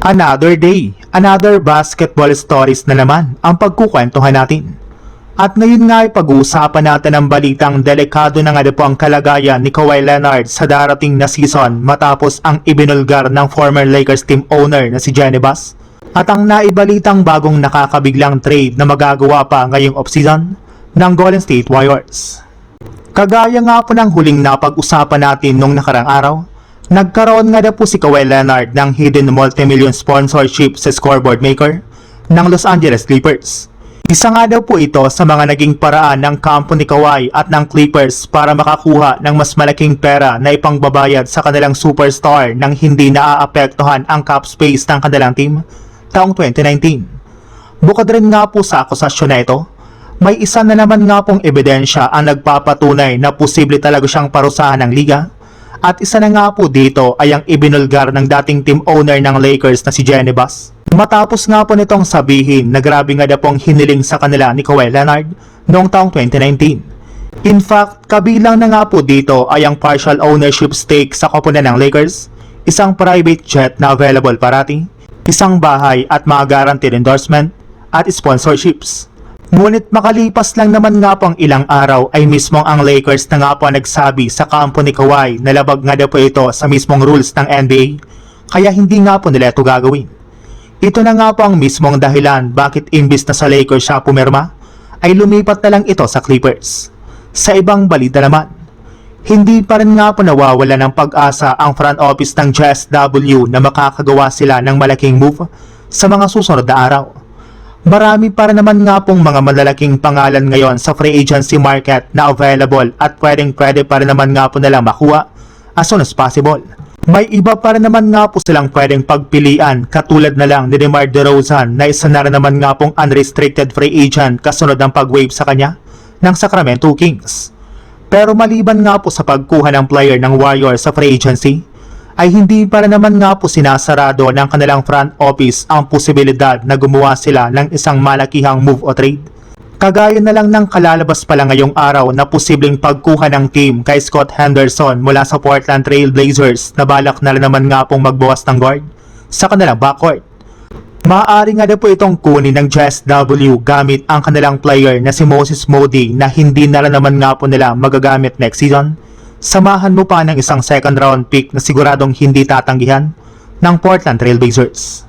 Another day, another basketball stories na naman ang pagkukwentuhan natin. At ngayon nga ay pag-uusapan natin ang balitang delikado na nga po ang kalagayan ni Kawhi Leonard sa darating na season matapos ang ibinulgar ng former Lakers team owner na si Jeanie Buss. At ang naibalitang bagong nakakabiglang trade na magagawa pa ngayong offseason ng Golden State Warriors. Kagaya nga po ng huling napag-usapan natin nung nakarang araw, nagkaroon nga na po si Kawhi Leonard ng hidden multimillion sponsorship sa scoreboard maker ng Los Angeles Clippers. Isa nga daw po ito sa mga naging paraan ng kampo ni Kawhi at ng Clippers para makakuha ng mas malaking pera na ipangbabayad sa kanilang superstar nang hindi naaapektuhan ang cap space ng kanilang team taong 2019. Bukod rin nga po sa akusasyon na ito, may isa na naman nga pong ebidensya ang nagpapatunay na posible talaga siyang parusahan ng liga. At isa na nga po dito ay ang ibinulgar ng dating team owner ng Lakers na si Jeanie Buss. Matapos nga po nitong sabihin na grabe nga na pong hiniling sa kanila ni Kawhi Leonard noong taong 2019. In fact, kabilang na nga po dito ay ang partial ownership stake sa koponan ng Lakers, isang private jet na available parati, isang bahay at mga guaranteed endorsement at sponsorships. Ngunit makalipas lang naman nga po ang ilang araw ay mismong ang Lakers na nga po nagsabi sa kampo ni Kawhi na labag nga daw po ito sa mismong rules ng NBA, kaya hindi nga po nila ito gagawin. Ito na nga po ang mismong dahilan bakit imbis na sa Lakers siya pumirma, ay lumipat na lang ito sa Clippers. Sa ibang balita naman, hindi pa rin nga po nawawala ng pag-asa ang front office ng JSW na makakagawa sila ng malaking move sa mga susunod na araw. Marami pa rin naman nga pong mga malalaking pangalan ngayon sa free agency market na available at pwede pa rin naman nga po nalang makuha as soon as possible. May iba pa rin naman nga po silang pwedeng pagpilian katulad na lang ni DeMar DeRozan na isa na rin naman nga pong unrestricted free agent kasunod ng pag-waive sa kanya ng Sacramento Kings. Pero maliban nga po sa pagkuha ng player ng Warriors sa free agency, ay hindi pa rin naman nga po sinasarado ng kanilang front office ang posibilidad na gumawa sila ng isang malakihang move o trade. Kagaya na lang ng kalalabas pa lang ngayong araw na posibleng pagkuha ng team kay Scott Henderson mula sa Portland Trail Blazers na balak na naman nga pong magbawas ng guard sa kanilang backcourt. Maaari nga na po itong kunin ng JSW gamit ang kanilang player na si Moses Moody na hindi na naman nga po nila magagamit next season. Samahan mo pa ng isang second round pick na siguradong hindi tatanggihan ng Portland Trail Blazers.